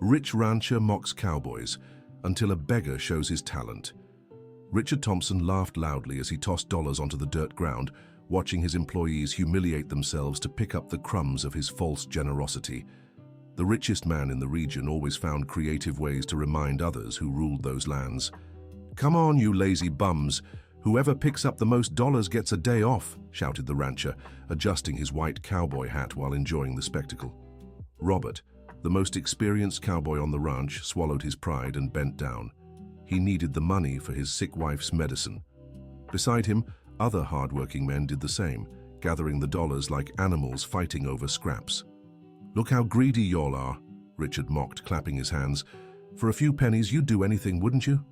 Rich rancher mocks cowboys until a beggar shows his talent. Richard Thompson laughed loudly as he tossed dollars onto the dirt ground, watching his employees humiliate themselves to pick up the crumbs of his false generosity. The richest man in the region always found creative ways to remind others who ruled those lands. "Come on, you lazy bums. Whoever picks up the most dollars gets a day off," shouted the rancher, adjusting his white cowboy hat while enjoying the spectacle. Robert, the most experienced cowboy on the ranch, swallowed his pride and bent down. He needed the money for his sick wife's medicine. Beside him, other hard-working men did the same, gathering the dollars like animals fighting over scraps. "Look how greedy y'all are," Richard mocked, clapping his hands. "For a few pennies, you'd do anything, wouldn't you?"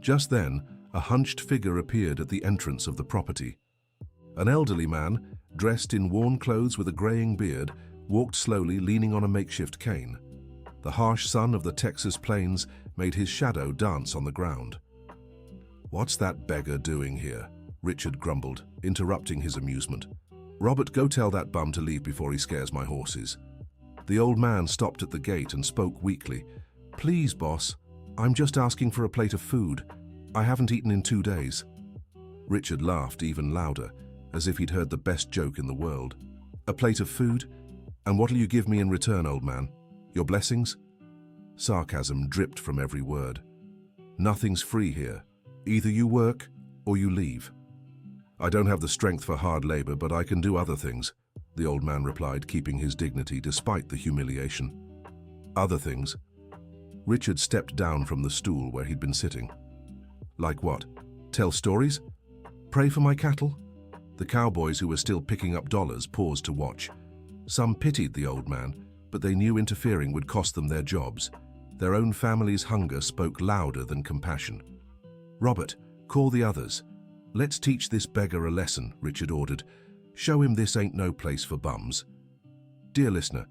Just then, a hunched figure appeared at the entrance of the property. An elderly man, dressed in worn clothes with a graying beard, walked slowly, leaning on a makeshift cane. The harsh sun of the Texas plains made his shadow dance on the ground. "What's that beggar doing here?" Richard grumbled, interrupting his amusement. "Robert, go tell that bum to leave before he scares my horses." The old man stopped at the gate and spoke weakly. "Please, boss, I'm just asking for a plate of food. I haven't eaten in 2 days." Richard laughed even louder, as if he'd heard the best joke in the world. "A plate of food? And what'll you give me in return, old man? Your blessings?" Sarcasm dripped from every word. "Nothing's free here. Either you work or you leave." "I don't have the strength for hard labor, but I can do other things," the old man replied, keeping his dignity despite the humiliation. "Other things?" Richard stepped down from the stool where he'd been sitting. "Like what? Tell stories? Pray for my cattle?" The cowboys who were still picking up dollars paused to watch. Some pitied the old man, but they knew interfering would cost them their jobs. Their own family's hunger spoke louder than compassion. "Robert, call the others. Let's teach this beggar a lesson," Richard ordered. "Show him this ain't no place for bums." Dear listener,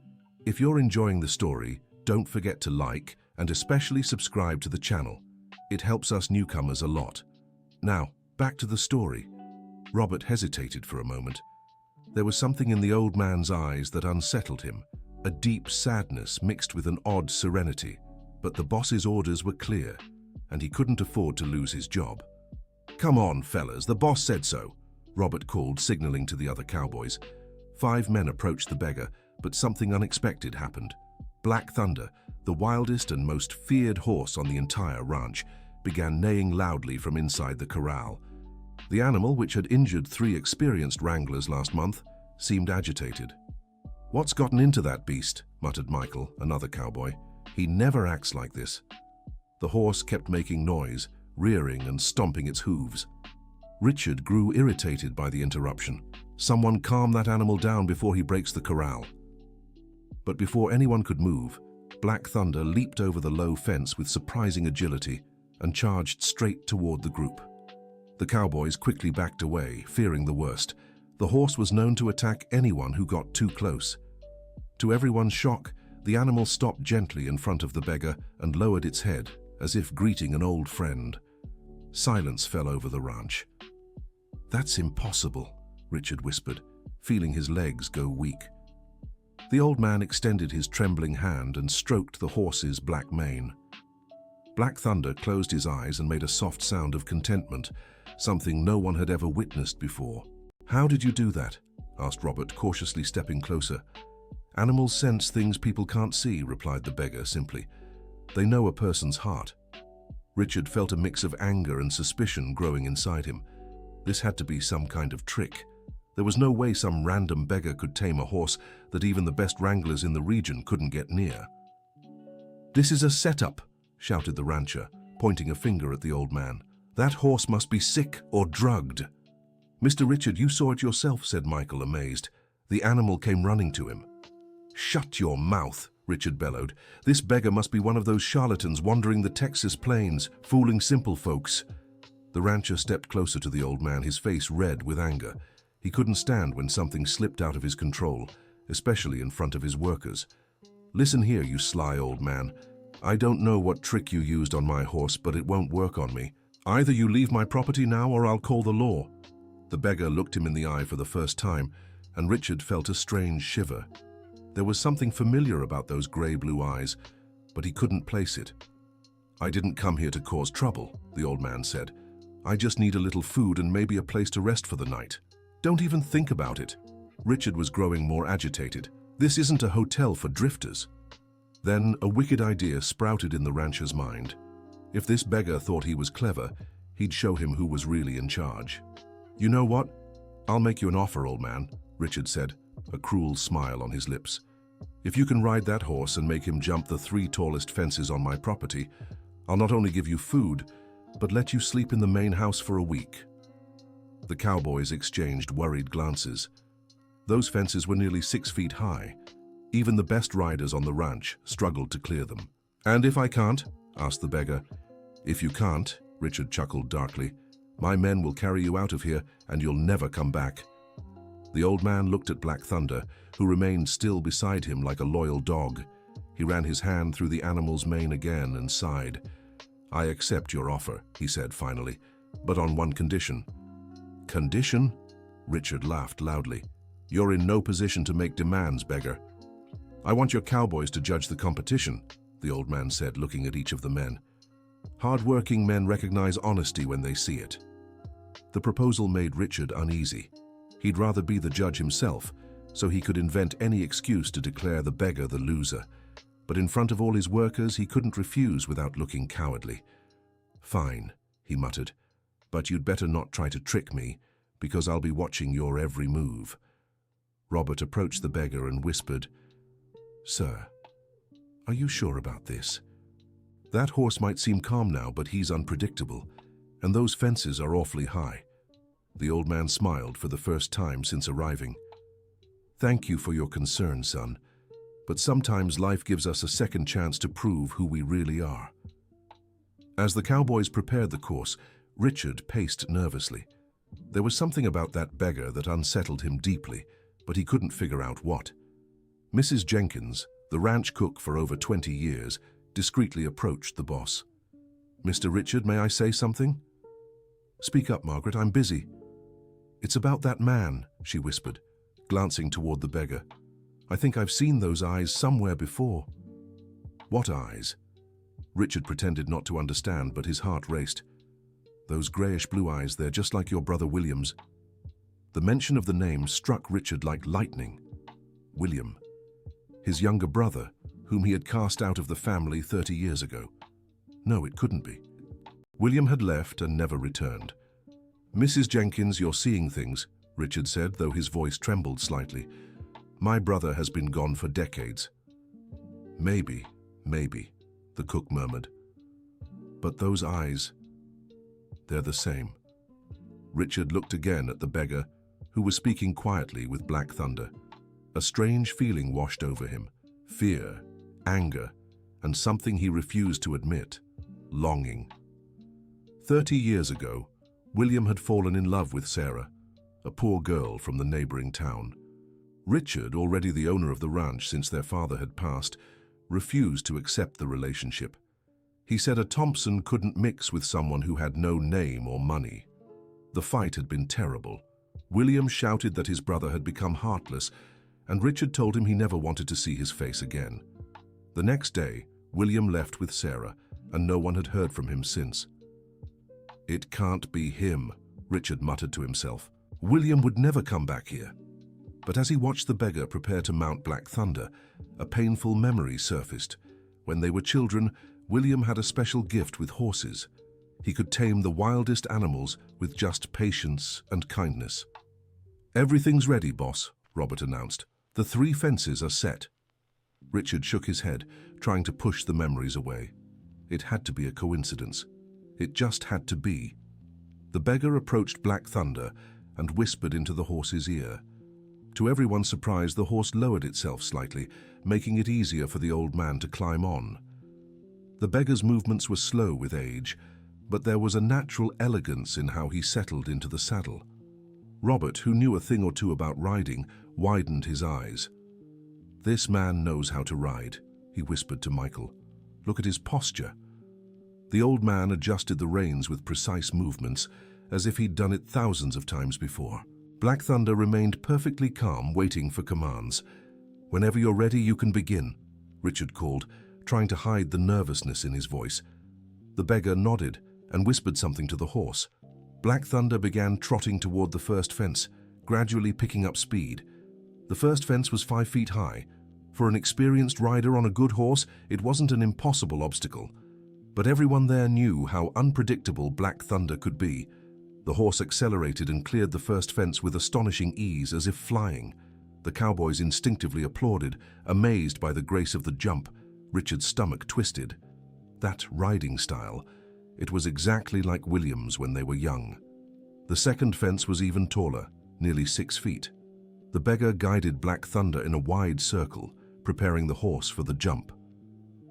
if you're enjoying the story, don't forget to like and especially subscribe to the channel. It helps us newcomers a lot. Now, back to the story. Robert hesitated for a moment. There was something in the old man's eyes that unsettled him, a deep sadness mixed with an odd serenity. But the boss's orders were clear, and he couldn't afford to lose his job. "Come on, fellas, the boss said so," Robert called, signaling to the other cowboys. 5 men approached the beggar, but something unexpected happened. Black Thunder, the wildest and most feared horse on the entire ranch, began neighing loudly from inside the corral. The animal, which had injured 3 experienced wranglers last month, seemed agitated. "What's gotten into that beast?" muttered Michael, another cowboy. "He never acts like this." The horse kept making noise, rearing and stomping its hooves. Richard grew irritated by the interruption. "Someone calm that animal down before he breaks the corral." But before anyone could move, Black Thunder leaped over the low fence with surprising agility and charged straight toward the group. The cowboys quickly backed away, fearing the worst. The horse was known to attack anyone who got too close. To everyone's shock, the animal stopped gently in front of the beggar and lowered its head, as if greeting an old friend. Silence fell over the ranch. "That's impossible," Richard whispered, feeling his legs go weak. The old man extended his trembling hand and stroked the horse's black mane. Black Thunder closed his eyes and made a soft sound of contentment, something no one had ever witnessed before. "How did you do that?" asked Robert, cautiously stepping closer. "Animals sense things people can't see," replied the beggar simply. "They know a person's heart." Richard felt a mix of anger and suspicion growing inside him. This had to be some kind of trick. There was no way some random beggar could tame a horse that even the best wranglers in the region couldn't get near. "This is a setup," shouted the rancher, pointing a finger at the old man. "That horse must be sick or drugged." "Mr. Richard, you saw it yourself," said Michael, amazed. "The animal came running to him." "Shut your mouth," Richard bellowed. "This beggar must be one of those charlatans wandering the Texas plains, fooling simple folks." The rancher stepped closer to the old man, his face red with anger. He couldn't stand when something slipped out of his control, especially in front of his workers. "Listen here, you sly old man. I don't know what trick you used on my horse, but it won't work on me. Either you leave my property now or I'll call the law." The beggar looked him in the eye for the first time, and Richard felt a strange shiver. There was something familiar about those gray-blue eyes, but he couldn't place it. "I didn't come here to cause trouble," the old man said. "I just need a little food and maybe a place to rest for the night." "Don't even think about it." Richard was growing more agitated. "This isn't a hotel for drifters." Then a wicked idea sprouted in the rancher's mind. If this beggar thought he was clever, he'd show him who was really in charge. "You know what? I'll make you an offer, old man," Richard said, a cruel smile on his lips. "If you can ride that horse and make him jump the 3 tallest fences on my property, I'll not only give you food, but let you sleep in the main house for a week." The cowboys exchanged worried glances. Those fences were nearly 6 feet high. Even the best riders on the ranch struggled to clear them. "And if I can't?" asked the beggar. "If you can't," Richard chuckled darkly, "my men will carry you out of here and you'll never come back." The old man looked at Black Thunder, who remained still beside him like a loyal dog. He ran his hand through the animal's mane again and sighed. "I accept your offer," he said finally, "but on one condition." "Condition?" Richard laughed loudly. "You're in no position to make demands, beggar." "I want your cowboys to judge the competition," the old man said, looking at each of the men. "Hard-working men recognize honesty when they see it." The proposal made Richard uneasy. He'd rather be the judge himself, so he could invent any excuse to declare the beggar the loser. But in front of all his workers, he couldn't refuse without looking cowardly. "Fine," he muttered, "but you'd better not try to trick me, because I'll be watching your every move." Robert approached the beggar and whispered, "Sir, are you sure about this? That horse might seem calm now, but he's unpredictable, and those fences are awfully high." The old man smiled for the first time since arriving. "Thank you for your concern, son, but sometimes life gives us a second chance to prove who we really are." As the cowboys prepared the course, Richard paced nervously. There was something about that beggar that unsettled him deeply, but he couldn't figure out what. Mrs. Jenkins, the ranch cook for over 20 years, discreetly approached the boss. "Mr. Richard, may I say something?" "Speak up, Margaret, I'm busy." "It's about that man," she whispered, glancing toward the beggar. "I think I've seen those eyes somewhere before." "What eyes?" Richard pretended not to understand, but his heart raced. "Those grayish-blue eyes, they're just like your brother William's." The mention of the name struck Richard like lightning. William. His younger brother, whom he had cast out of the family 30 years ago. No, it couldn't be. William had left and never returned. "Mrs. Jenkins, you're seeing things," Richard said, though his voice trembled slightly. "My brother has been gone for decades." Maybe, the cook murmured. "But those eyes, they're the same." Richard looked again at the beggar, who was speaking quietly with Black Thunder. A strange feeling washed over him. Fear, anger, and something he refused to admit. Longing. 30 years ago, William had fallen in love with Sarah, a poor girl from the neighboring town. Richard, already the owner of the ranch since their father had passed, refused to accept the relationship. He said a Thompson couldn't mix with someone who had no name or money. The fight had been terrible. William shouted that his brother had become heartless, and Richard told him he never wanted to see his face again. The next day, William left with Sarah, and no one had heard from him since. "It can't be him," Richard muttered to himself. "William would never come back here." But as he watched the beggar prepare to mount Black Thunder, a painful memory surfaced. When they were children, William had a special gift with horses. He could tame the wildest animals with just patience and kindness. "Everything's ready, boss," Robert announced. "The 3 fences are set." Richard shook his head, trying to push the memories away. It had to be a coincidence. It just had to be. The beggar approached Black Thunder and whispered into the horse's ear. To everyone's surprise, the horse lowered itself slightly, making it easier for the old man to climb on. The beggar's movements were slow with age, but there was a natural elegance in how he settled into the saddle. Robert, who knew a thing or two about riding, widened his eyes. "This man knows how to ride," he whispered to Michael. "Look at his posture." The old man adjusted the reins with precise movements, as if he'd done it thousands of times before. Black Thunder remained perfectly calm, waiting for commands. "Whenever you're ready, you can begin," Richard called, trying to hide the nervousness in his voice. The beggar nodded and whispered something to the horse. Black Thunder began trotting toward the first fence, gradually picking up speed. The first fence was 5 feet high. For an experienced rider on a good horse, it wasn't an impossible obstacle. But everyone there knew how unpredictable Black Thunder could be. The horse accelerated and cleared the first fence with astonishing ease, as if flying. The cowboys instinctively applauded, amazed by the grace of the jump. Richard's stomach twisted. That riding style. It was exactly like William's when they were young. The second fence was even taller, nearly 6 feet. The beggar guided Black Thunder in a wide circle, preparing the horse for the jump.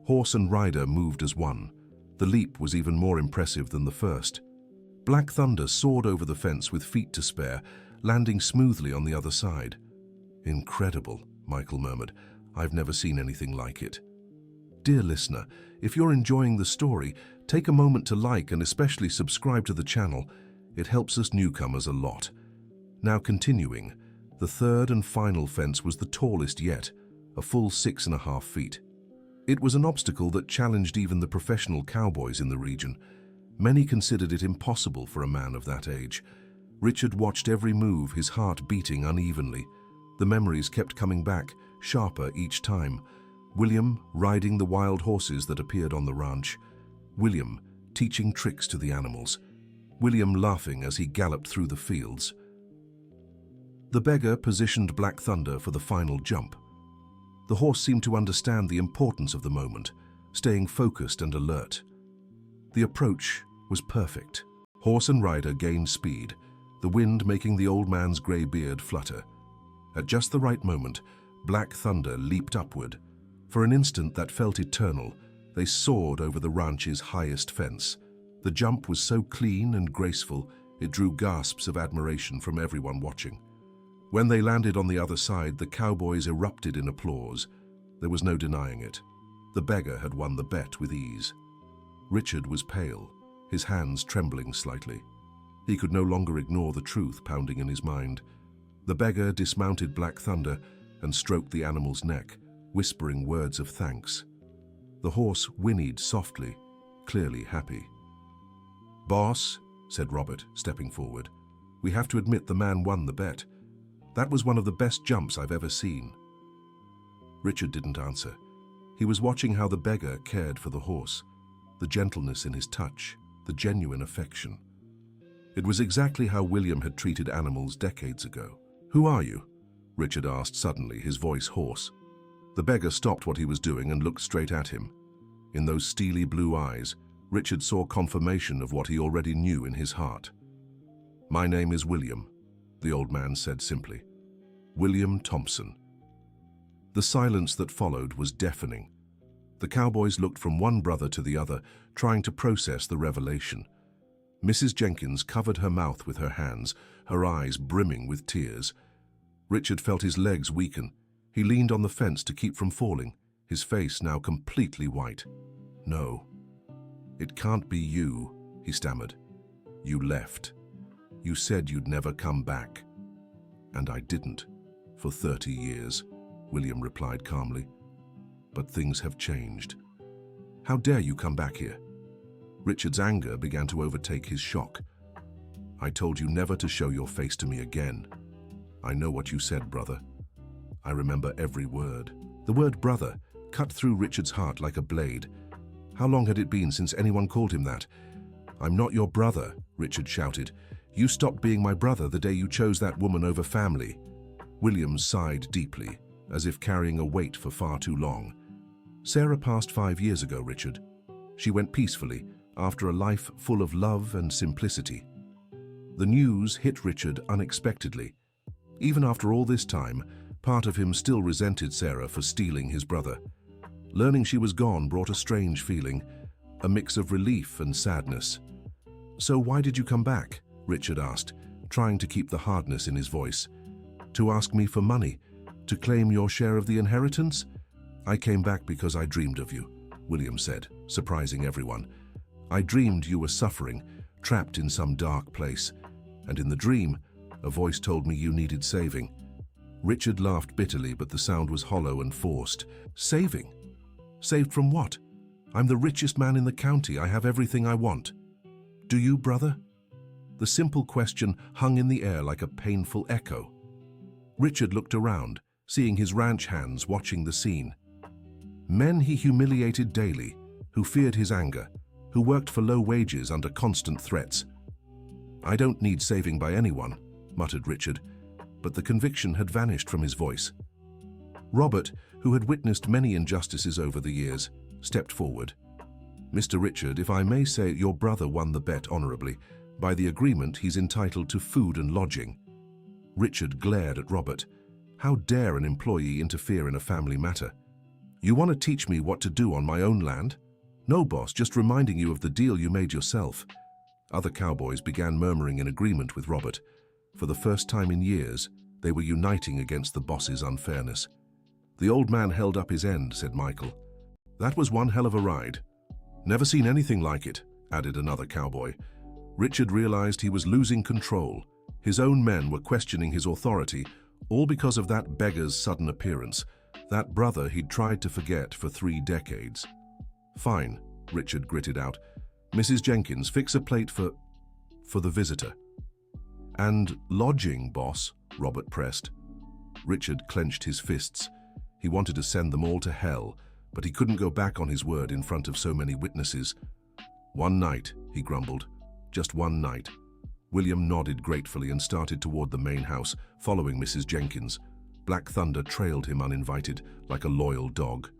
Horse and rider moved as one. The leap was even more impressive than the first. Black Thunder soared over the fence with feet to spare, landing smoothly on the other side. "Incredible," Michael murmured. "I've never seen anything like it." Dear listener, if you're enjoying the story, take a moment to like and especially subscribe to the channel. It helps us newcomers a lot. Now continuing, the third and final fence was the tallest yet, a full 6.5 feet. It was an obstacle that challenged even the professional cowboys in the region. Many considered it impossible for a man of that age. Richard watched every move, his heart beating unevenly. The memories kept coming back, sharper each time. William riding the wild horses that appeared on the ranch. William teaching tricks to the animals. William laughing as he galloped through the fields. The beggar positioned Black Thunder for the final jump. The horse seemed to understand the importance of the moment, staying focused and alert. The approach was perfect. Horse and rider gained speed, the wind making the old man's grey beard flutter. At just the right moment, Black Thunder leaped upward. For an instant that felt eternal, they soared over the ranch's highest fence. The jump was so clean and graceful, it drew gasps of admiration from everyone watching. When they landed on the other side, the cowboys erupted in applause. There was no denying it. The beggar had won the bet with ease. Richard was pale, his hands trembling slightly. He could no longer ignore the truth pounding in his mind. The beggar dismounted Black Thunder and stroked the animal's neck, whispering words of thanks. The horse whinnied softly, clearly happy. "Boss," said Robert, stepping forward, "we have to admit the man won the bet. That was one of the best jumps I've ever seen." Richard didn't answer. He was watching how the beggar cared for the horse, the gentleness in his touch, the genuine affection. It was exactly how William had treated animals decades ago. "Who are you?" Richard asked suddenly, his voice hoarse. The beggar stopped what he was doing and looked straight at him. In those steely blue eyes, Richard saw confirmation of what he already knew in his heart. "My name is William," the old man said simply. "William Thompson." The silence that followed was deafening. The cowboys looked from one brother to the other, trying to process the revelation. Mrs. Jenkins covered her mouth with her hands, her eyes brimming with tears. Richard felt his legs weaken. He leaned on the fence to keep from falling, his face now completely white. "No, it can't be you," he stammered. "You left. You said you'd never come back." "And I didn't, for 30 years, William replied calmly. "But things have changed. How dare you come back here?" Richard's anger began to overtake his shock. "I told you never to show your face to me again. I know what you said, brother. I remember every word." The word brother cut through Richard's heart like a blade. How long had it been since anyone called him that? "I'm not your brother," Richard shouted. "You stopped being my brother the day you chose that woman over family." William sighed deeply, as if carrying a weight for far too long. "Sarah passed 5 years ago, Richard. She went peacefully, after a life full of love and simplicity." The news hit Richard unexpectedly. Even after all this time, part of him still resented Sarah for stealing his brother. Learning she was gone brought a strange feeling, a mix of relief and sadness. "So why did you come back?" Richard asked, trying to keep the hardness in his voice. "To ask me for money? To claim your share of the inheritance?" "I came back because I dreamed of you," William said, surprising everyone. "I dreamed you were suffering, trapped in some dark place. And in the dream, a voice told me you needed saving." Richard laughed bitterly, but the sound was hollow and forced. "Saving? Saved from what? I'm the richest man in the county. I have everything I want. Do you, brother? The simple question hung in the air like a painful echo. Richard looked around, seeing his ranch hands watching the scene. Men he humiliated daily, who feared his anger, who worked for low wages under constant threats. I don't need saving by anyone, muttered Richard, but the conviction had vanished from his voice. Robert, who had witnessed many injustices over the years, stepped forward. Mr. Richard, if I may say, your brother won the bet honorably. By the agreement, he's entitled to food and lodging. Richard glared at Robert. How dare an employee interfere in a family matter? You want to teach me what to do on my own land? No, boss, just reminding you of the deal you made yourself. Other cowboys began murmuring in agreement with Robert. For the first time in years, they were uniting against the boss's unfairness. The old man held up his end, said Michael. That was one hell of a ride. Never seen anything like it, added another cowboy. Richard realized he was losing control. His own men were questioning his authority, all because of that beggar's sudden appearance, that brother he'd tried to forget for 3 decades. Fine, Richard gritted out. Mrs. Jenkins, fix a plate for the visitor. And lodging, boss, Robert pressed. Richard clenched his fists. He wanted to send them all to hell, but he couldn't go back on his word in front of so many witnesses. One night, he grumbled. Just one night. William nodded gratefully and started toward the main house, following Mrs. Jenkins. Black Thunder trailed him uninvited, like a loyal dog.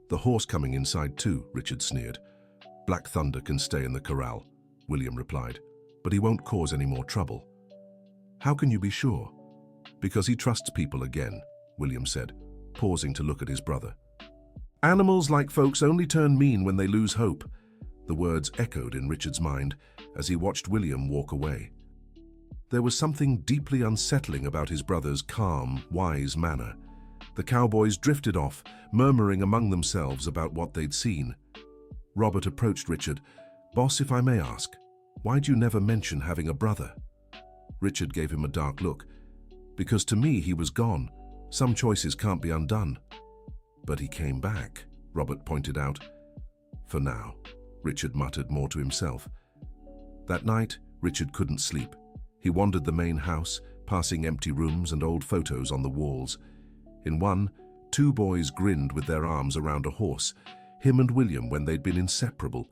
The horse coming inside too, Richard sneered. Black Thunder can stay in the corral, William replied, but he won't cause any more trouble. How can you be sure? Because he trusts people again, William said, pausing to look at his brother. Animals like folks only turn mean when they lose hope. The words echoed in Richard's mind as he watched William walk away. There was something deeply unsettling about his brother's calm, wise manner. The cowboys drifted off, murmuring among themselves about what they'd seen. Robert approached Richard. Boss, if I may ask, why'd you never mention having a brother? Richard gave him a dark look. Because to me he was gone. Some choices can't be undone. But he came back, Robert pointed out. For now, Richard muttered more to himself. That night, Richard couldn't sleep. He wandered the main house, passing empty rooms and old photos on the walls. In one, 2 boys grinned with their arms around a horse, him and William when they'd been inseparable.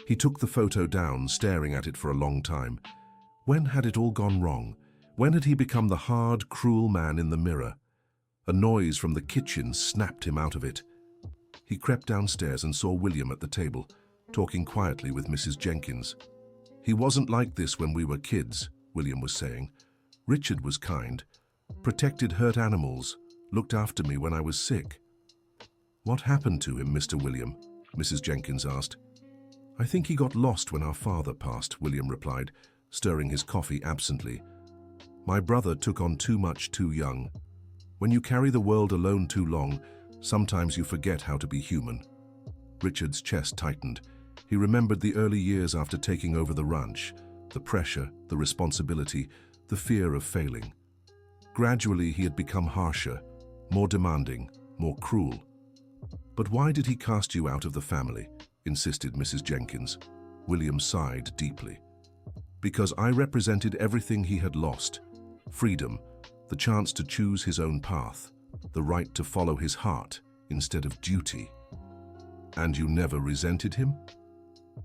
He took the photo down, staring at it for a long time. When had it all gone wrong? When had he become the hard, cruel man in the mirror? A noise from the kitchen snapped him out of it. He crept downstairs and saw William at the table, talking quietly with Mrs. Jenkins. He wasn't like this when we were kids, William was saying. Richard was kind, protected hurt animals, looked after me when I was sick. What happened to him, Mr. William? Mrs. Jenkins asked. I think he got lost when our father passed, William replied, stirring his coffee absently. My brother took on too much too young. When you carry the world alone too long, sometimes you forget how to be human. Richard's chest tightened. He remembered the early years after taking over the ranch, the pressure, the responsibility, the fear of failing. Gradually, he had become harsher, more demanding, more cruel. But why did he cast you out of the family? Insisted Mrs. Jenkins. William sighed deeply. Because I represented everything he had lost. Freedom, the chance to choose his own path, the right to follow his heart instead of duty. And you never resented him?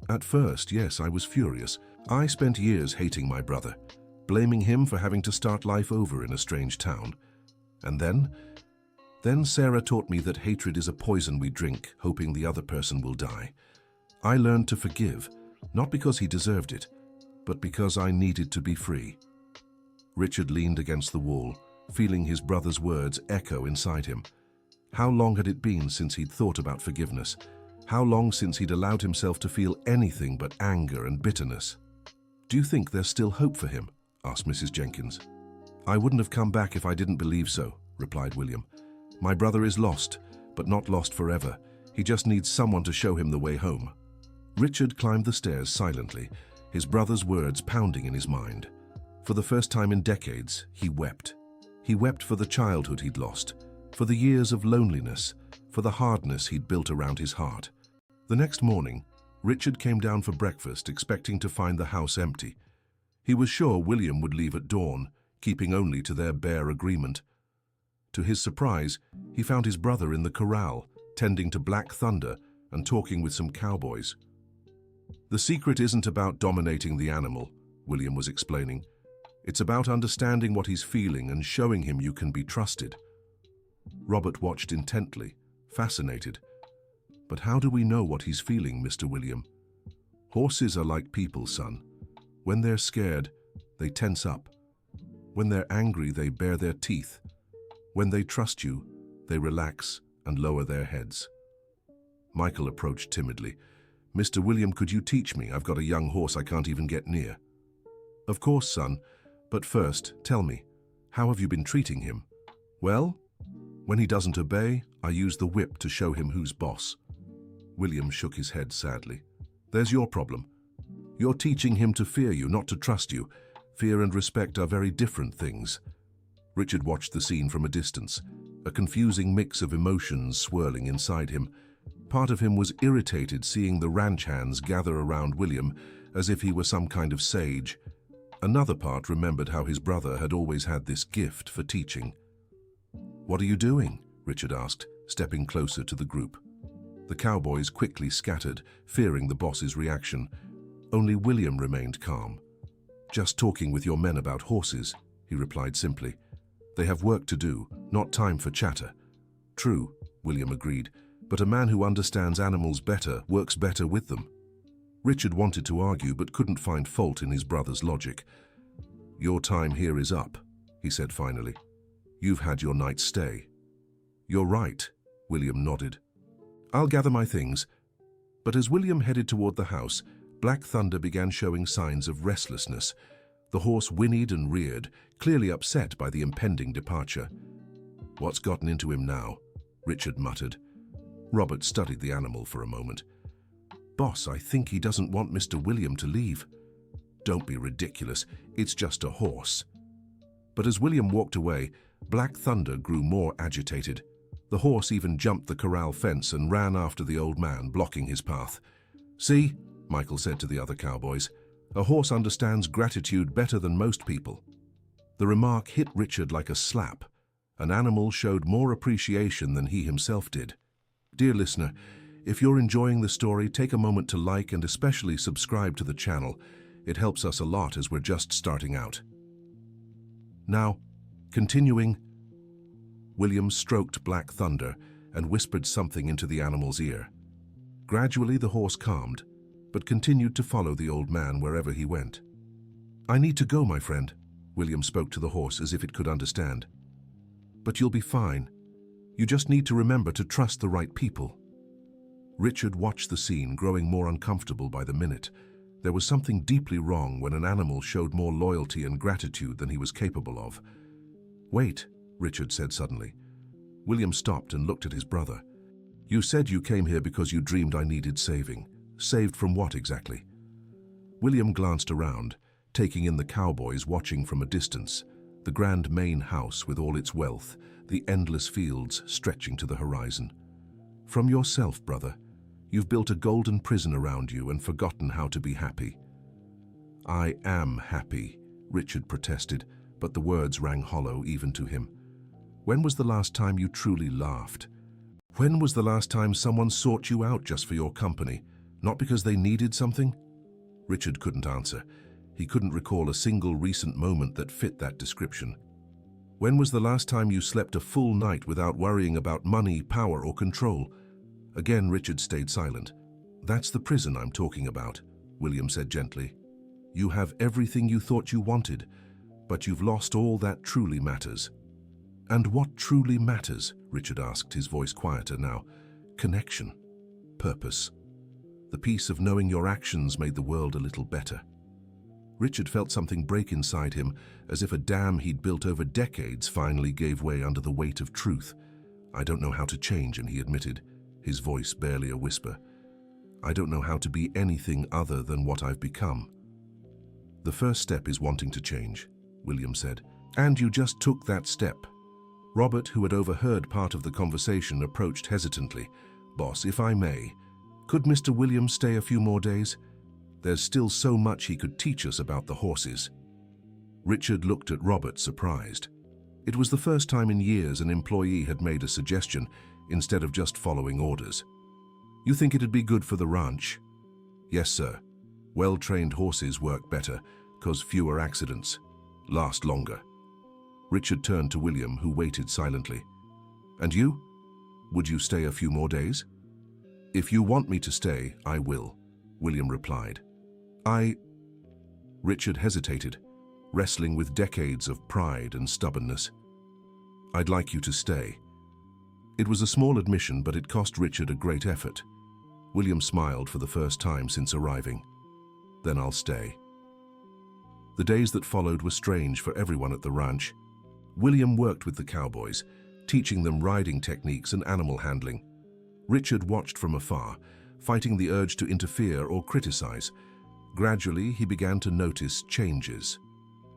At first, yes, I was furious. I spent years hating my brother, blaming him for having to start life over in a strange town. And then Sarah taught me that hatred is a poison we drink, hoping the other person will die. I learned to forgive, not because he deserved it, but because I needed to be free. Richard leaned against the wall, feeling his brother's words echo inside him. How long had it been since he'd thought about forgiveness? How long since he'd allowed himself to feel anything but anger and bitterness? Do you think there's still hope for him? Asked Mrs. Jenkins. I wouldn't have come back if I didn't believe so, replied William. My brother is lost, but not lost forever. He just needs someone to show him the way home. Richard climbed the stairs silently, his brother's words pounding in his mind. For the first time in decades, he wept. He wept for the childhood he'd lost, for the years of loneliness, for the hardness he'd built around his heart. The next morning, Richard came down for breakfast expecting to find the house empty. He was sure William would leave at dawn, keeping only to their bare agreement. To his surprise, he found his brother in the corral, tending to Black Thunder and talking with some cowboys. "The secret isn't about dominating the animal," William was explaining. "It's about understanding what he's feeling and showing him you can be trusted." Robert watched intently, fascinated. "But how do we know what he's feeling, Mr. William?" "Horses are like people, son. When they're scared, they tense up. When they're angry, they bare their teeth. When they trust you, they relax and lower their heads." Michael approached timidly. "Mr. William, could you teach me? I've got a young horse I can't even get near." "Of course, son. But first, tell me, how have you been treating him?" "Well, when he doesn't obey, I use the whip to show him who's boss." William shook his head sadly. "There's your problem. You're teaching him to fear you, not to trust you. Fear and respect are very different things." Richard watched the scene from a distance, a confusing mix of emotions swirling inside him. Part of him was irritated seeing the ranch hands gather around William as if he were some kind of sage. Another part remembered how his brother had always had this gift for teaching. "What are you doing?" Richard asked, stepping closer to the group. The cowboys quickly scattered, fearing the boss's reaction. Only William remained calm. "Just talking with your men about horses," he replied simply. "They have work to do, not time for chatter." "True," William agreed, "but a man who understands animals better works better with them." Richard wanted to argue but couldn't find fault in his brother's logic. "Your time here is up," he said finally. "You've had your night's stay." "You're right," William nodded. "I'll gather my things." But as William headed toward the house, Black Thunder began showing signs of restlessness. The horse whinnied and reared, clearly upset by the impending departure. "What's gotten into him now?" Richard muttered. Robert studied the animal for a moment. "Boss, I think he doesn't want Mr. William to leave." "Don't be ridiculous. It's just a horse." But as William walked away, Black Thunder grew more agitated. The horse even jumped the corral fence and ran after the old man, blocking his path. "See," Michael said to the other cowboys, "a horse understands gratitude better than most people." The remark hit Richard like a slap. An animal showed more appreciation than he himself did. Dear listener, if you're enjoying the story, take a moment to like and especially subscribe to the channel. It helps us a lot as we're just starting out. Now, continuing, William stroked Black Thunder and whispered something into the animal's ear. Gradually the horse calmed, but continued to follow the old man wherever he went. "I need to go, my friend," William spoke to the horse as if it could understand. "But you'll be fine. You just need to remember to trust the right people." Richard watched the scene, growing more uncomfortable by the minute. There was something deeply wrong when an animal showed more loyalty and gratitude than he was capable of. "Wait," Richard said suddenly. William stopped and looked at his brother. "You said you came here because you dreamed I needed saving. Saved from what exactly?" William glanced around, taking in the cowboys watching from a distance, the grand main house with all its wealth, the endless fields stretching to the horizon. "From yourself, brother. You've built a golden prison around you and forgotten how to be happy." "I am happy," Richard protested, but the words rang hollow even to him. "When was the last time you truly laughed? When was the last time someone sought you out just for your company, not because they needed something?" Richard couldn't answer. He couldn't recall a single recent moment that fit that description. "When was the last time you slept a full night without worrying about money, power, or control?" Again, Richard stayed silent. "That's the prison I'm talking about," William said gently. "You have everything you thought you wanted, but you've lost all that truly matters." "And what truly matters?" Richard asked, his voice quieter now. "Connection. Purpose. The peace of knowing your actions made the world a little better." Richard felt something break inside him, as if a dam he'd built over decades finally gave way under the weight of truth. "I don't know how to change," and he admitted, his voice barely a whisper. "I don't know how to be anything other than what I've become." "The first step is wanting to change," William said. "And you just took that step." Robert, who had overheard part of the conversation, approached hesitantly. "Boss, if I may, could Mr. Williams stay a few more days? There's still so much he could teach us about the horses." Richard looked at Robert, surprised. It was the first time in years an employee had made a suggestion instead of just following orders. "You think it'd be good for the ranch?" "Yes, sir. Well-trained horses work better, cause fewer accidents, last longer." Richard turned to William, who waited silently. "And you? Would you stay a few more days?" "If you want me to stay, I will," William replied. Richard hesitated, wrestling with decades of pride and stubbornness. "I'd like you to stay." It was a small admission, but it cost Richard a great effort. William smiled for the first time since arriving. "Then I'll stay." The days that followed were strange for everyone at the ranch. William worked with the cowboys, teaching them riding techniques and animal handling. Richard watched from afar, fighting the urge to interfere or criticize. Gradually, he began to notice changes.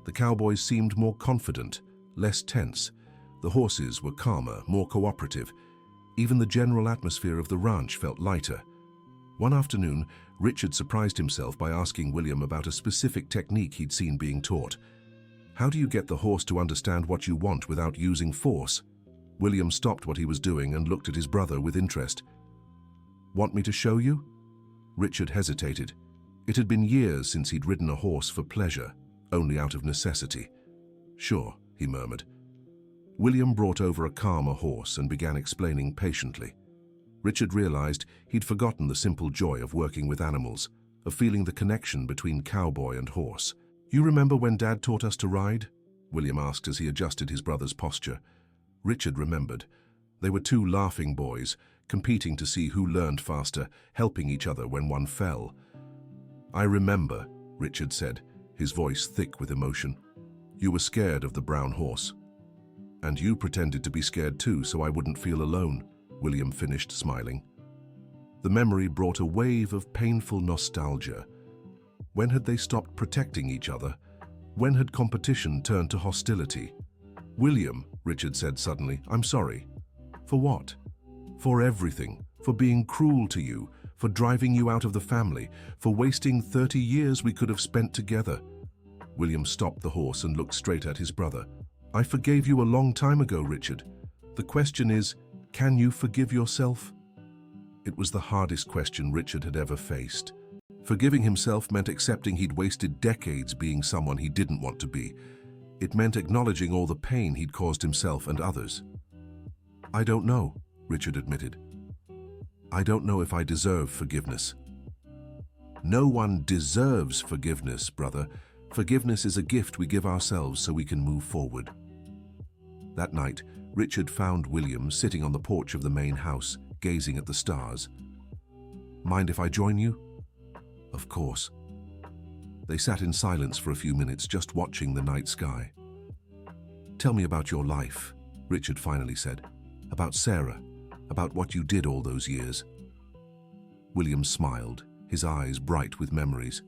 The cowboys seemed more confident, less tense. The horses were calmer, more cooperative. Even the general atmosphere of the ranch felt lighter. One afternoon, Richard surprised himself by asking William about a specific technique he'd seen being taught. "How do you get the horse to understand what you want without using force?" William stopped what he was doing and looked at his brother with interest. "Want me to show you?" Richard hesitated. It had been years since he'd ridden a horse for pleasure, only out of necessity. "Sure," he murmured. William brought over a calmer horse and began explaining patiently. Richard realized he'd forgotten the simple joy of working with animals, of feeling the connection between cowboy and horse. "You remember when Dad taught us to ride?" William asked as he adjusted his brother's posture. Richard remembered. They were two laughing boys, competing to see who learned faster, helping each other when one fell. "I remember," Richard said, his voice thick with emotion. "You were scared of the brown horse. And you pretended to be scared too, so I wouldn't feel alone," William finished, smiling. The memory brought a wave of painful nostalgia. When had they stopped protecting each other? When had competition turned to hostility? "William," Richard said suddenly, "I'm sorry." "For what?" "For everything. For being cruel to you. For driving you out of the family. For wasting 30 years we could have spent together." William stopped the horse and looked straight at his brother. "I forgave you a long time ago, Richard. The question is, can you forgive yourself?" It was the hardest question Richard had ever faced. Forgiving himself meant accepting he'd wasted decades being someone he didn't want to be. It meant acknowledging all the pain he'd caused himself and others. "I don't know," Richard admitted. "I don't know if I deserve forgiveness." "No one deserves forgiveness, brother. Forgiveness is a gift we give ourselves so we can move forward." That night, Richard found William sitting on the porch of the main house, gazing at the stars. "Mind if I join you?" "Of course." They sat in silence for a few minutes, just watching the night sky. "Tell me about your life," Richard finally said. "About Sarah, about what you did all those years." William smiled, his eyes bright with memories.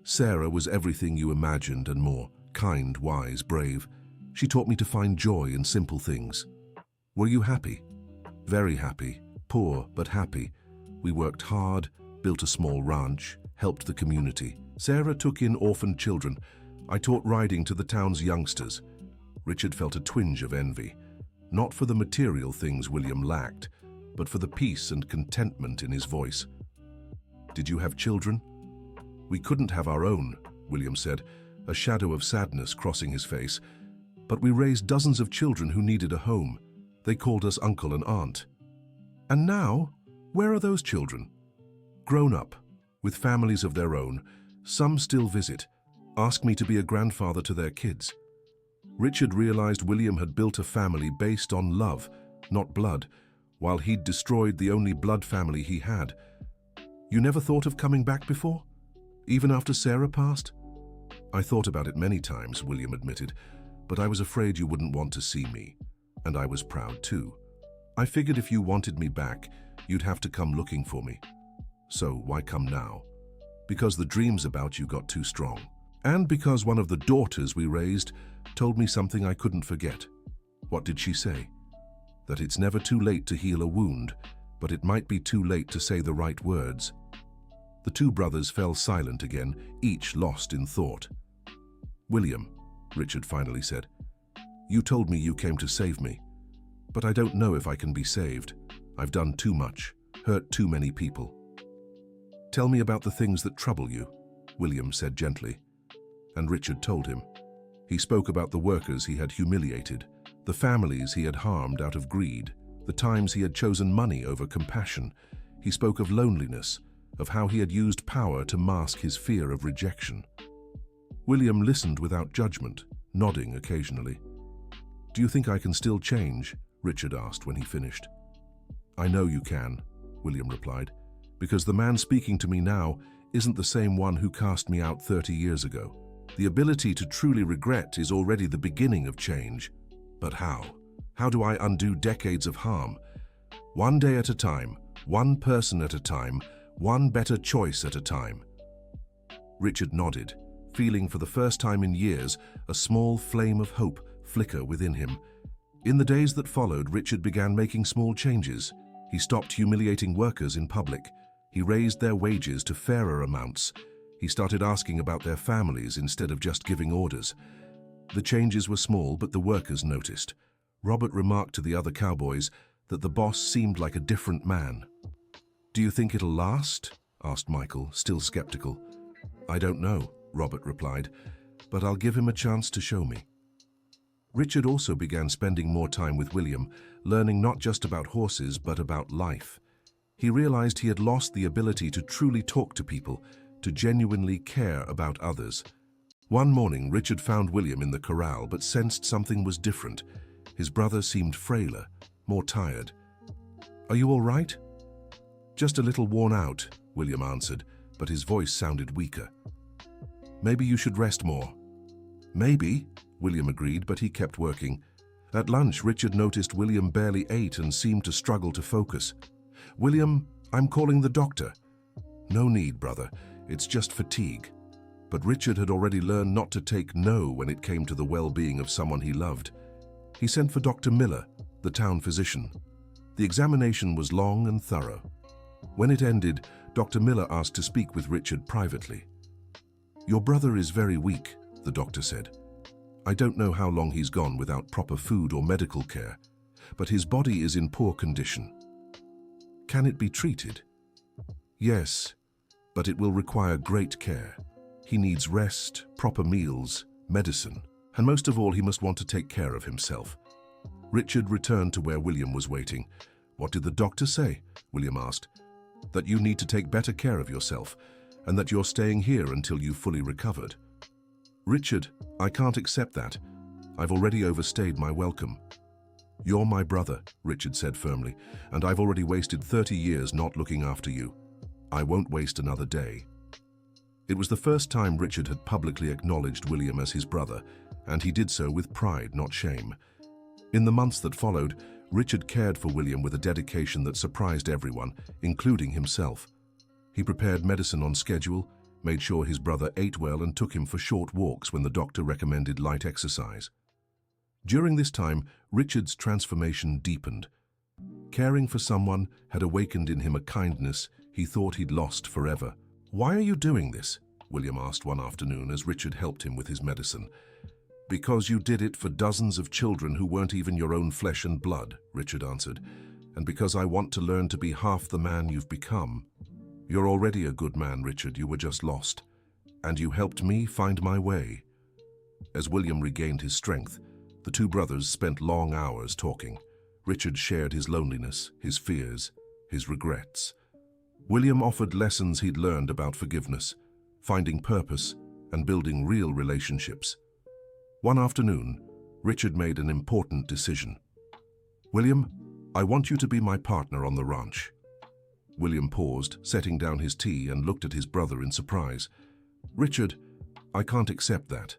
"Sarah was everything you imagined and more. Kind, wise, brave. She taught me to find joy in simple things." "Were you happy?" "Very happy. Poor, but happy. We worked hard, built a small ranch, helped the community. Sarah took in orphaned children. I taught riding to the town's youngsters." Richard felt a twinge of envy. Not for the material things William lacked, but for the peace and contentment in his voice. "Did you have children?" "We couldn't have our own," William said, a shadow of sadness crossing his face. "But we raised dozens of children who needed a home. They called us uncle and aunt." "And now, where are those children?" "Grown up, with families of their own. Some still visit, ask me to be a grandfather to their kids." Richard realized William had built a family based on love, not blood, while he'd destroyed the only blood family he had. "You never thought of coming back before? Even after Sarah passed?" "I thought about it many times," William admitted, "but I was afraid you wouldn't want to see me. And I was proud too. I figured if you wanted me back, you'd have to come looking for me. So why come now? Because the dreams about you got too strong. And because one of the daughters we raised told me something I couldn't forget. What did she say? That it's never too late to heal a wound, but it might be too late to say the right words. The two brothers fell silent again, each lost in thought. "William," Richard finally said, "you told me you came to save me, but I don't know if I can be saved. I've done too much, hurt too many people." "Tell me about the things that trouble you," William said gently. And Richard told him. He spoke about the workers he had humiliated, the families he had harmed out of greed, the times he had chosen money over compassion. He spoke of loneliness, of how he had used power to mask his fear of rejection. William listened without judgment, nodding occasionally. "Do you think I can still change?" Richard asked when he finished. "I know you can," William replied, "because the man speaking to me now isn't the same one who cast me out 30 years ago. The ability to truly regret is already the beginning of change. But how? How do I undo decades of harm? One day at a time, one person at a time, one better choice at a time." Richard nodded, feeling for the first time in years a small flame of hope flicker within him. In the days that followed, Richard began making small changes. He stopped humiliating workers in public. He raised their wages to fairer amounts. He started asking about their families instead of just giving orders. The changes were small, but the workers noticed. Robert remarked to the other cowboys that the boss seemed like a different man. "Do you think it'll last?" asked Michael, still skeptical. "I don't know," Robert replied, "but I'll give him a chance to show me." Richard also began spending more time with William, learning not just about horses but about life. He realized he had lost the ability to truly talk to people, to genuinely care about others. One morning, Richard found William in the corral but sensed something was different. His brother seemed frailer, more tired. "Are you all right?" "Just a little worn out," William answered, but his voice sounded weaker. "Maybe you should rest more." "Maybe," William agreed, but he kept working. At lunch, Richard noticed William barely ate and seemed to struggle to focus. "William, I'm calling the doctor." "No need, brother. It's just fatigue." But Richard had already learned not to take no when it came to the well-being of someone he loved. He sent for Dr. Miller, the town physician. The examination was long and thorough. When it ended, Dr. Miller asked to speak with Richard privately. "Your brother is very weak," the doctor said. "I don't know how long he's gone without proper food or medical care, but his body is in poor condition. Can it be treated?" "Yes, but it will require great care. He needs rest, proper meals, medicine, and most of all, he must want to take care of himself." Richard returned to where William was waiting. "What did the doctor say?" William asked. "That you need to take better care of yourself, and that you're staying here until you've fully recovered." "Richard, I can't accept that. I've already overstayed my welcome." "You're my brother," Richard said firmly, "and I've already wasted 30 years not looking after you. I won't waste another day." It was the first time Richard had publicly acknowledged William as his brother, and he did so with pride, not shame. In the months that followed, Richard cared for William with a dedication that surprised everyone, including himself. He prepared medicine on schedule, made sure his brother ate well, and took him for short walks when the doctor recommended light exercise. During this time, Richard's transformation deepened. Caring for someone had awakened in him a kindness he thought he'd lost forever. "Why are you doing this?" William asked one afternoon as Richard helped him with his medicine. "Because you did it for dozens of children who weren't even your own flesh and blood," Richard answered, "and because I want to learn to be half the man you've become. You're already a good man, Richard, you were just lost, and you helped me find my way." As William regained his strength, the two brothers spent long hours talking. Richard shared his loneliness, his fears, his regrets. William offered lessons he'd learned about forgiveness, finding purpose, and building real relationships. One afternoon, Richard made an important decision. "William, I want you to be my partner on the ranch." William paused, setting down his tea, and looked at his brother in surprise. "Richard, I can't accept that."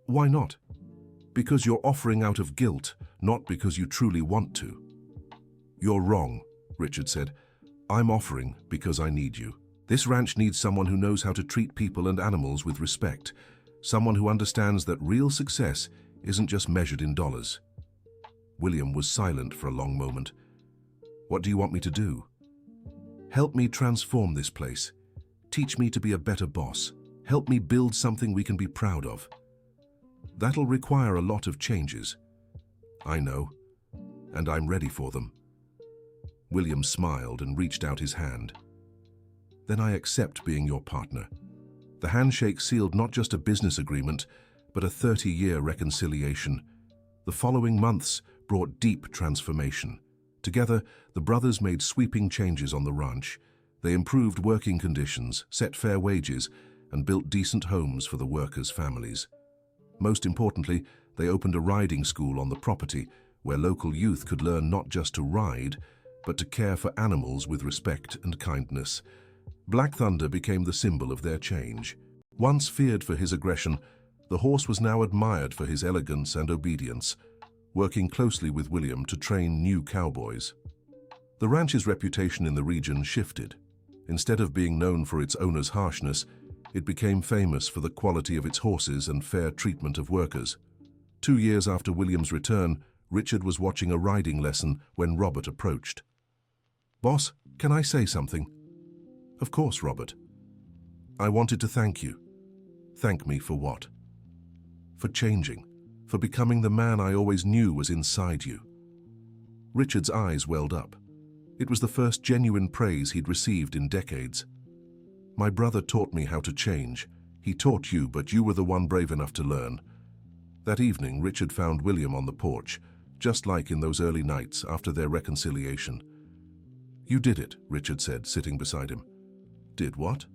"Why not?" "Because you're offering out of guilt, not because you truly want to." "You're wrong," Richard said. "I'm offering because I need you. This ranch needs someone who knows how to treat people and animals with respect, someone who understands that real success isn't just measured in dollars." William was silent for a long moment. "What do you want me to do?" "Help me transform this place. Teach me to be a better boss. Help me build something we can be proud of." "That'll require a lot of changes." "I know, and I'm ready for them." William smiled and reached out his hand. "Then I accept being your partner." The handshake sealed not just a business agreement, but a 30-year reconciliation. The following months brought deep transformation. Together, the brothers made sweeping changes on the ranch. They improved working conditions, set fair wages, and built decent homes for the workers' families. Most importantly, they opened a riding school on the property where local youth could learn not just to ride, but to care for animals with respect and kindness. Black Thunder became the symbol of their change. Once feared for his aggression, the horse was now admired for his elegance and obedience, working closely with William to train new cowboys. The ranch's reputation in the region shifted. Instead of being known for its owner's harshness, it became famous for the quality of its horses and fair treatment of workers. 2 years after William's return, Richard was watching a riding lesson when Robert approached. "Boss, can I say something?" "Of course, Robert." "I wanted to thank you." "Thank me for what?" "For changing, for becoming the man I always knew was inside you." Richard's eyes welled up. It was the first genuine praise he'd received in decades. "My brother taught me how to change. He taught you, but you were the one brave enough to learn." That evening, Richard found William on the porch, just like in those early nights after their reconciliation. "You did it," Richard said, sitting beside him. "Did what?"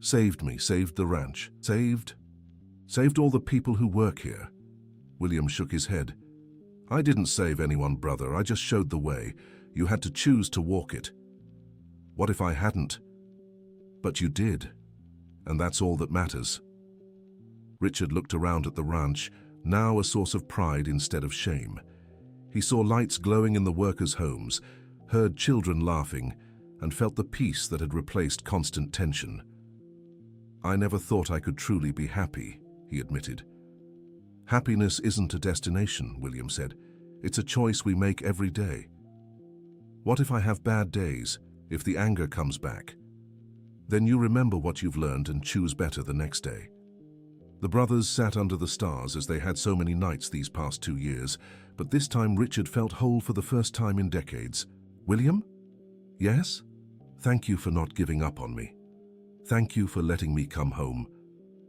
"Saved me, saved the ranch. Saved all the people who work here." William shook his head. "I didn't save anyone, brother. I just showed the way. You had to choose to walk it." "What if I hadn't?" "But you did, and that's all that matters." Richard looked around at the ranch, now a source of pride instead of shame. He saw lights glowing in the workers' homes, heard children laughing, and felt the peace that had replaced constant tension. "I never thought I could truly be happy," he admitted. "Happiness isn't a destination," William said. "It's a choice we make every day." "What if I have bad days, if the anger comes back?" "Then you remember what you've learned and choose better the next day." The brothers sat under the stars as they had so many nights these past 2 years, but this time Richard felt whole for the first time in decades. "William?" "Yes?" "Thank you for not giving up on me. Thank you for letting me come home."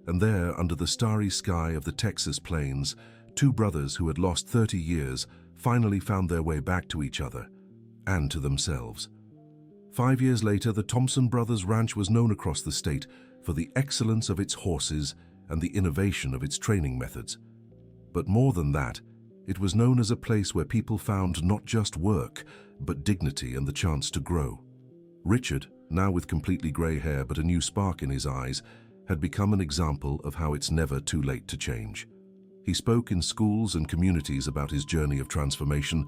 And there, under the starry sky of the Texas plains, 2 brothers who had lost 30 years finally found their way back to each other and to themselves. 5 years later, the Thompson Brothers Ranch was known across the state for the excellence of its horses and the innovation of its training methods. But more than that, it was known as a place where people found not just work, but dignity and the chance to grow. Richard, now with completely grey hair but a new spark in his eyes, had become an example of how it's never too late to change. He spoke in schools and communities about his journey of transformation,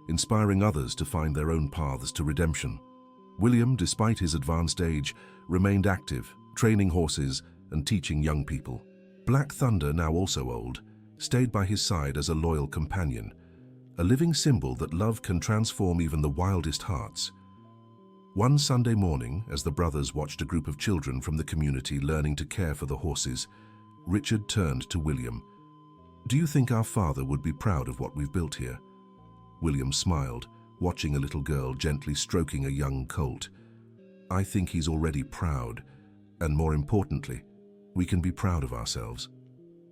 inspiring others to find their own paths to redemption. William, despite his advanced age, remained active, training horses and teaching young people. Black Thunder, now also old, stayed by his side as a loyal companion, a living symbol that love can transform even the wildest hearts. One Sunday morning, as the brothers watched a group of children from the community learning to care for the horses, Richard turned to William. "Do you think our father would be proud of what we've built here?" William smiled, watching a little girl gently stroking a young colt. "I think he's already proud, and more importantly, we can be proud of ourselves."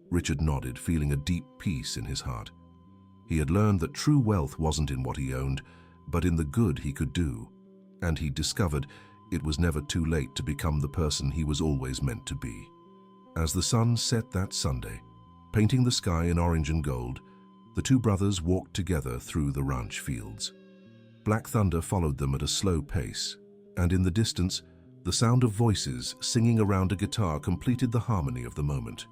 Richard nodded, feeling a deep peace in his heart. He had learned that true wealth wasn't in what he owned, but in the good he could do. And he discovered it was never too late to become the person he was always meant to be. As the sun set that Sunday, painting the sky in orange and gold, the 2 brothers walked together through the ranch fields. Black Thunder followed them at a slow pace, and in the distance, the sound of voices singing around a guitar completed the harmony of the moment.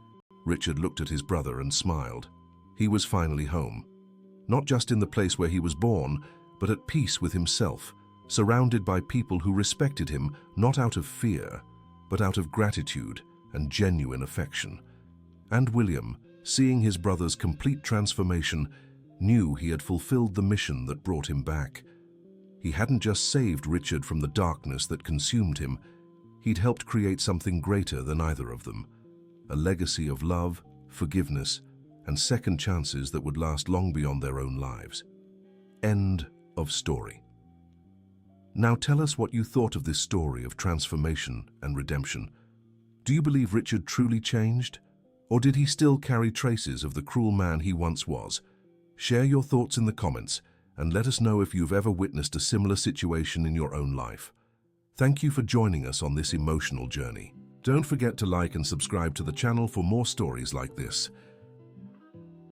Richard looked at his brother and smiled. He was finally home. Not just in the place where he was born, but at peace with himself, surrounded by people who respected him not out of fear, but out of gratitude and genuine affection. And William, seeing his brother's complete transformation, knew he had fulfilled the mission that brought him back. He hadn't just saved Richard from the darkness that consumed him, he'd helped create something greater than either of them, a legacy of love, forgiveness, and second chances that would last long beyond their own lives. End of story. Now tell us what you thought of this story of transformation and redemption. Do you believe Richard truly changed? Or did he still carry traces of the cruel man he once was? Share your thoughts in the comments and let us know if you've ever witnessed a similar situation in your own life. Thank you for joining us on this emotional journey. Don't forget to like and subscribe to the channel for more stories like this.